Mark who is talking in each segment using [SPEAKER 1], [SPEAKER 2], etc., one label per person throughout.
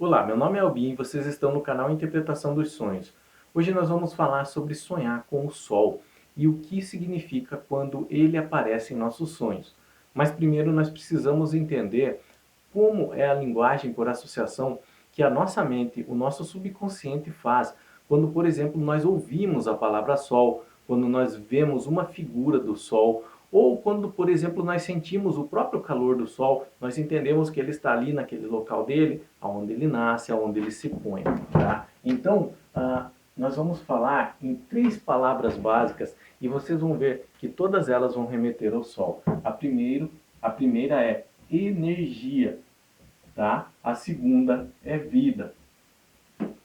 [SPEAKER 1] Olá, meu nome é Albin e vocês estão no canal Interpretação dos Sonhos. Hoje nós vamos falar sobre sonhar com o Sol e o que significa quando ele aparece em nossos sonhos. Mas primeiro nós precisamos entender como é a linguagem por associação que a nossa mente, o nosso subconsciente faz quando, por exemplo, nós ouvimos a palavra Sol, quando nós vemos uma figura do Sol, ou quando, por exemplo, nós sentimos o próprio calor do Sol, nós entendemos que ele está ali naquele local dele, aonde ele nasce, aonde ele se põe. Tá? Então, nós vamos falar em 3 palavras básicas e vocês vão ver que todas elas vão remeter ao Sol. A primeira é energia, tá? A segunda é vida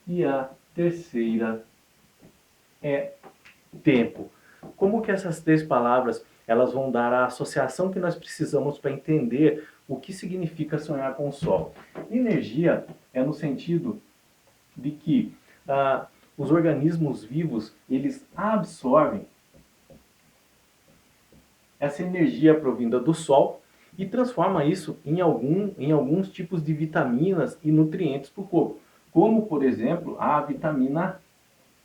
[SPEAKER 1] e a terceira é tempo. Como que essas 3 palavras elas vão dar a associação que nós precisamos para entender o que significa sonhar com o Sol? Energia é no sentido de que os organismos vivos eles absorvem essa energia provinda do Sol e transforma isso em alguns tipos de vitaminas e nutrientes para o corpo, como por exemplo a vitamina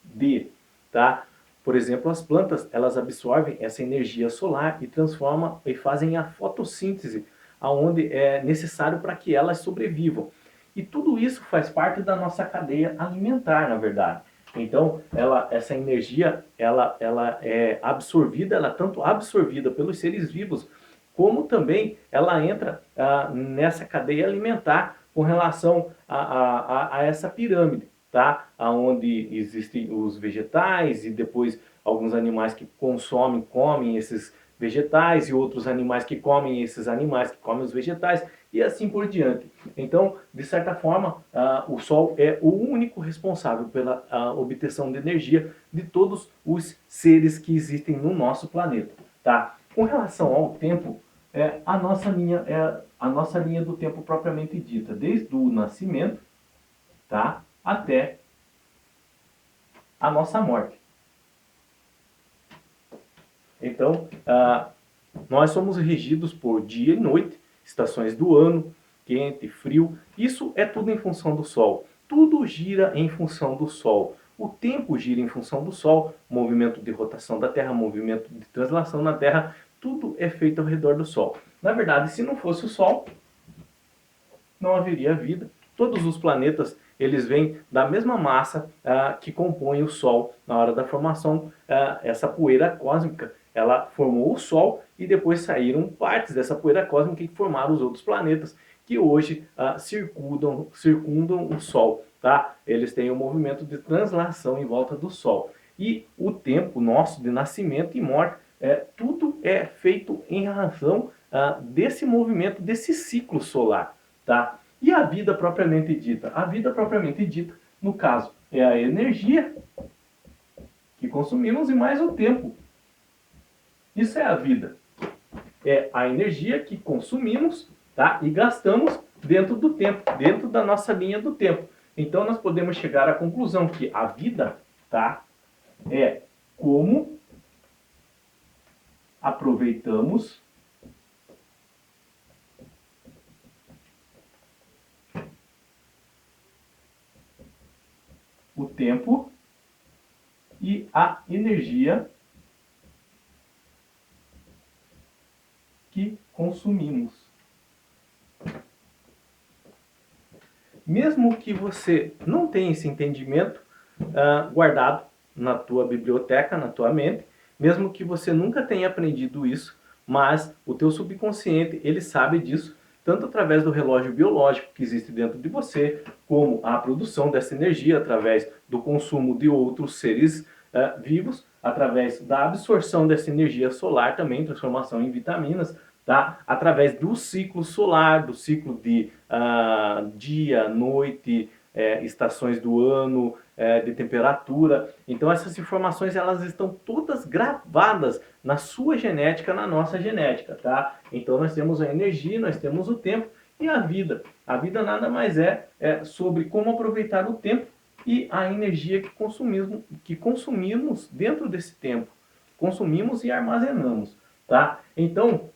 [SPEAKER 1] D, tá? Por exemplo, as plantas, elas absorvem essa energia solar e transformam e fazem a fotossíntese, aonde é necessário para que elas sobrevivam. E tudo isso faz parte da nossa cadeia alimentar, na verdade. Então, essa energia, ela é absorvida, ela é tanto absorvida pelos seres vivos, como também ela entra nessa cadeia alimentar com relação a essa pirâmide, tá? Onde existem os vegetais e depois alguns animais que comem esses vegetais e outros animais que comem esses animais que comem os vegetais e assim por diante. Então, de certa forma, o Sol é o único responsável pela obtenção de energia de todos os seres que existem no nosso planeta, tá? Com relação ao tempo, é a nossa linha do tempo propriamente dita, desde o nascimento, tá, até a nossa morte. Então, nós somos regidos por dia e noite, estações do ano, quente, frio. Isso é tudo em função do Sol. Tudo gira em função do Sol. O tempo gira em função do Sol, movimento de rotação da Terra, movimento de translação na Terra, tudo é feito ao redor do Sol. Na verdade, se não fosse o Sol, não haveria vida. Todos os planetas eles vêm da mesma massa que compõe o Sol na hora da formação. Essa poeira cósmica, ela formou o Sol e depois saíram partes dessa poeira cósmica que formaram os outros planetas que hoje circundam o Sol. Tá? Eles têm um movimento de translação em volta do Sol. E o tempo nosso de nascimento e morte, tudo é feito em razão desse movimento, desse ciclo solar. Tá? E a vida propriamente dita? A vida propriamente dita, no caso, é a energia que consumimos e mais o tempo. Isso é a vida. É a energia que consumimos, tá? E gastamos dentro do tempo, dentro da nossa linha do tempo. Então nós podemos chegar à conclusão que a vida, tá? É como aproveitamos o tempo e a energia que consumimos. Mesmo que você não tenha esse entendimento guardado na tua biblioteca, na tua mente, mesmo que você nunca tenha aprendido isso, mas o teu subconsciente, ele sabe disso, tanto através do relógio biológico que existe dentro de você, como a produção dessa energia através do consumo de outros seres vivos, através da absorção dessa energia solar também, transformação em vitaminas, tá? Através do ciclo solar, do ciclo de dia, noite, estações do ano, de temperatura. Então essas informações elas estão todas gravadas na sua genética, na nossa genética, tá? Então nós temos a energia, nós temos o tempo e a vida. A vida nada mais é sobre como aproveitar o tempo e a energia que consumimos dentro desse tempo. Consumimos e armazenamos, tá? Então,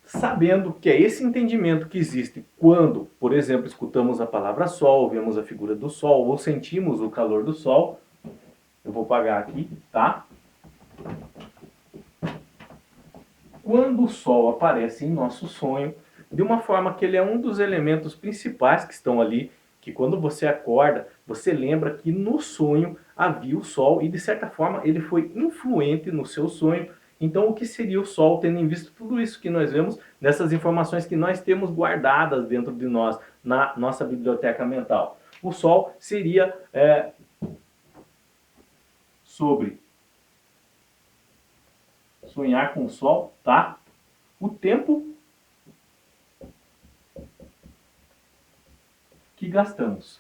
[SPEAKER 1] sabendo que é esse entendimento que existe quando, por exemplo, escutamos a palavra sol, vemos a figura do sol ou sentimos o calor do sol. Eu vou apagar aqui, tá? Quando o sol aparece em nosso sonho, de uma forma que ele é um dos elementos principais que estão ali, que quando você acorda, você lembra que no sonho havia o sol e de certa forma ele foi influente no seu sonho. Então, o que seria o sol, tendo em vista tudo isso que nós vemos, dessas informações que nós temos guardadas dentro de nós, na nossa biblioteca mental? O sol seria sobre sonhar com o sol, tá? O tempo que gastamos.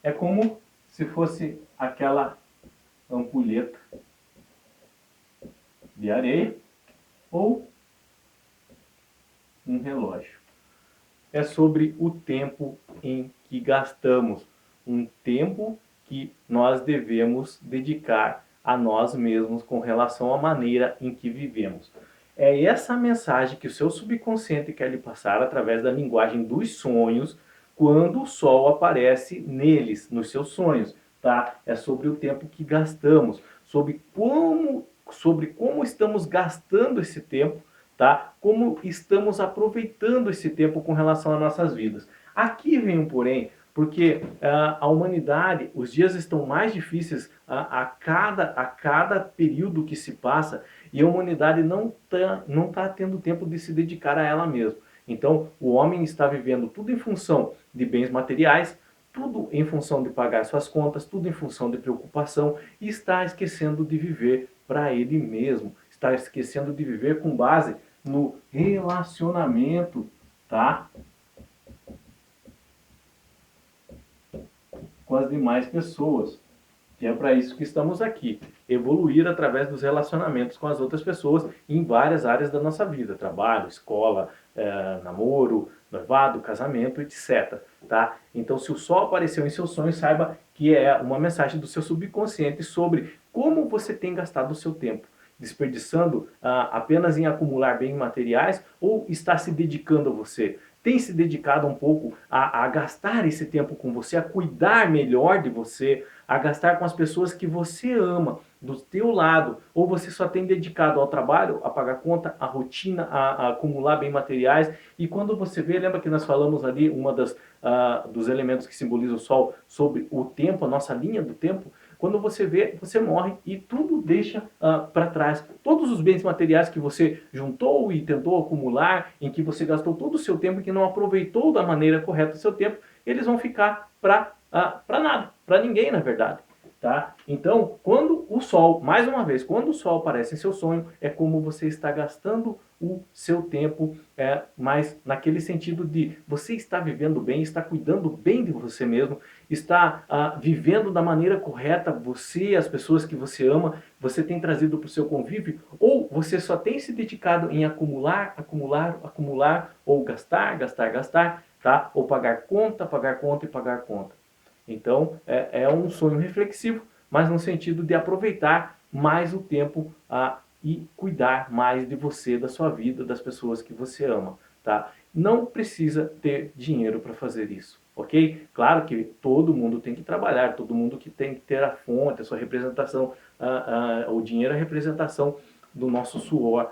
[SPEAKER 1] É como se fosse aquela ampulheta de areia ou um relógio. É sobre o tempo em que gastamos, um tempo que nós devemos dedicar a nós mesmos com relação à maneira em que vivemos. É essa mensagem que o seu subconsciente quer lhe passar através da linguagem dos sonhos, quando o sol aparece neles, nos seus sonhos, tá? É sobre o tempo que gastamos, sobre como estamos gastando esse tempo, tá? Como estamos aproveitando esse tempo com relação às nossas vidas. Aqui vem um porém, porque a humanidade, os dias estão mais difíceis a cada período que se passa, e a humanidade não tá tendo tempo de se dedicar a ela mesma. Então, o homem está vivendo tudo em função de bens materiais, tudo em função de pagar suas contas, tudo em função de preocupação, e está esquecendo de viver para ele mesmo, está esquecendo de viver com base no relacionamento, tá? Com as demais pessoas. Que é para isso que estamos aqui. Evoluir através dos relacionamentos com as outras pessoas em várias áreas da nossa vida. Trabalho, escola, namoro, noivado, casamento, etc. Tá? Então, se o sol apareceu em seu sonho, saiba que é uma mensagem do seu subconsciente sobre como você tem gastado o seu tempo. Desperdiçando apenas em acumular bens materiais ou está se dedicando a você? Tem se dedicado um pouco a gastar esse tempo com você, a cuidar melhor de você, a gastar com as pessoas que você ama, do teu lado, ou você só tem dedicado ao trabalho, a pagar conta, à rotina, a acumular bens materiais, e quando você vê, lembra que nós falamos ali, dos elementos que simbolizam o sol, sobre o tempo, a nossa linha do tempo, quando você vê, você morre e tudo deixa para trás. Todos os bens materiais que você juntou e tentou acumular, em que você gastou todo o seu tempo e que não aproveitou da maneira correta o seu tempo, eles vão ficar para nada, para ninguém na verdade. Tá? Então, quando o sol, mais uma vez, quando o sol aparece em seu sonho, é como você está gastando o seu tempo, mas naquele sentido de você está vivendo bem, está cuidando bem de você mesmo, está vivendo da maneira correta, você, as pessoas que você ama, você tem trazido para o seu convívio, ou você só tem se dedicado em acumular, acumular, acumular, ou gastar, gastar, gastar, tá? Ou pagar conta e pagar conta. Então, é um sonho reflexivo, mas no sentido de aproveitar mais o tempo e cuidar mais de você, da sua vida, das pessoas que você ama, tá? Não precisa ter dinheiro para fazer isso, ok? Claro que todo mundo tem que trabalhar, todo mundo que tem que ter a fonte, a sua representação, o dinheiro é a representação do nosso suor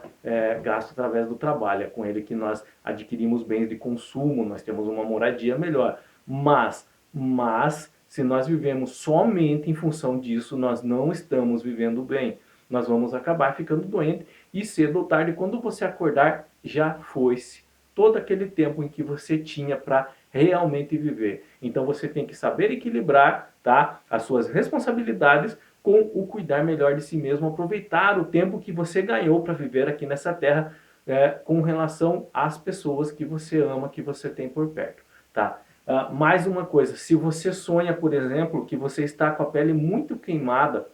[SPEAKER 1] gasto através do trabalho, é com ele que nós adquirimos bens de consumo, nós temos uma moradia melhor, mas se nós vivemos somente em função disso, nós não estamos vivendo bem. Nós vamos acabar ficando doente e cedo ou tarde, quando você acordar, já foi-se todo aquele tempo em que você tinha para realmente viver. Então você tem que saber equilibrar, tá, as suas responsabilidades com o cuidar melhor de si mesmo, aproveitar o tempo que você ganhou para viver aqui nessa terra com relação às pessoas que você ama, que você tem por perto, tá? Mais uma coisa, se você sonha, por exemplo, que você está com a pele muito queimada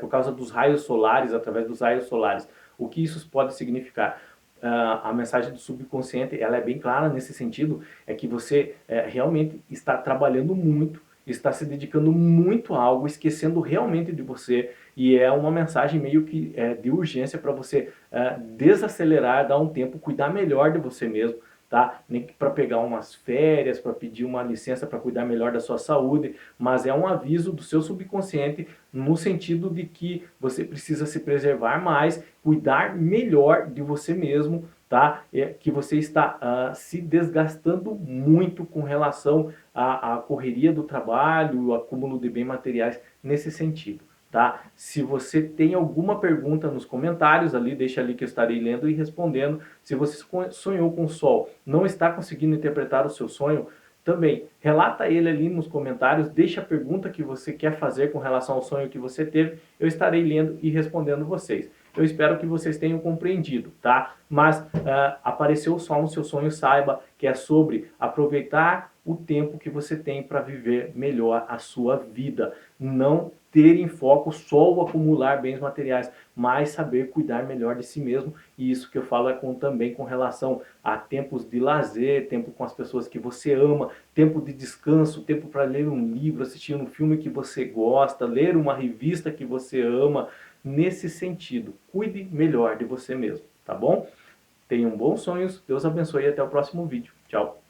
[SPEAKER 1] por causa dos raios solares, através dos raios solares, o que isso pode significar? A mensagem do subconsciente, ela é bem clara nesse sentido, é que você realmente está trabalhando muito está se dedicando muito a algo, esquecendo realmente de você, e é uma mensagem meio que de urgência para você desacelerar, dar um tempo, cuidar melhor de você mesmo, tá? Nem para pegar umas férias, para pedir uma licença para cuidar melhor da sua saúde, mas é um aviso do seu subconsciente no sentido de que você precisa se preservar mais, cuidar melhor de você mesmo, tá? Que você está se desgastando muito com relação à correria do trabalho, o acúmulo de bens materiais nesse sentido. Tá? Se você tem alguma pergunta nos comentários ali, deixa ali que eu estarei lendo e respondendo. Se você sonhou com o sol, não está conseguindo interpretar o seu sonho, também relata ele ali nos comentários, deixa a pergunta que você quer fazer com relação ao sonho que você teve, eu estarei lendo e respondendo vocês. Eu espero que vocês tenham compreendido, tá? Mas apareceu o sol no seu sonho, saiba que é sobre aproveitar o tempo que você tem para viver melhor a sua vida. Não ter em foco só o acumular bens materiais, mas saber cuidar melhor de si mesmo. E isso que eu falo é também com relação a tempos de lazer, tempo com as pessoas que você ama, tempo de descanso, tempo para ler um livro, assistir um filme que você gosta, ler uma revista que você ama. Nesse sentido, cuide melhor de você mesmo, tá bom? Tenham bons sonhos, Deus abençoe e até o próximo vídeo. Tchau!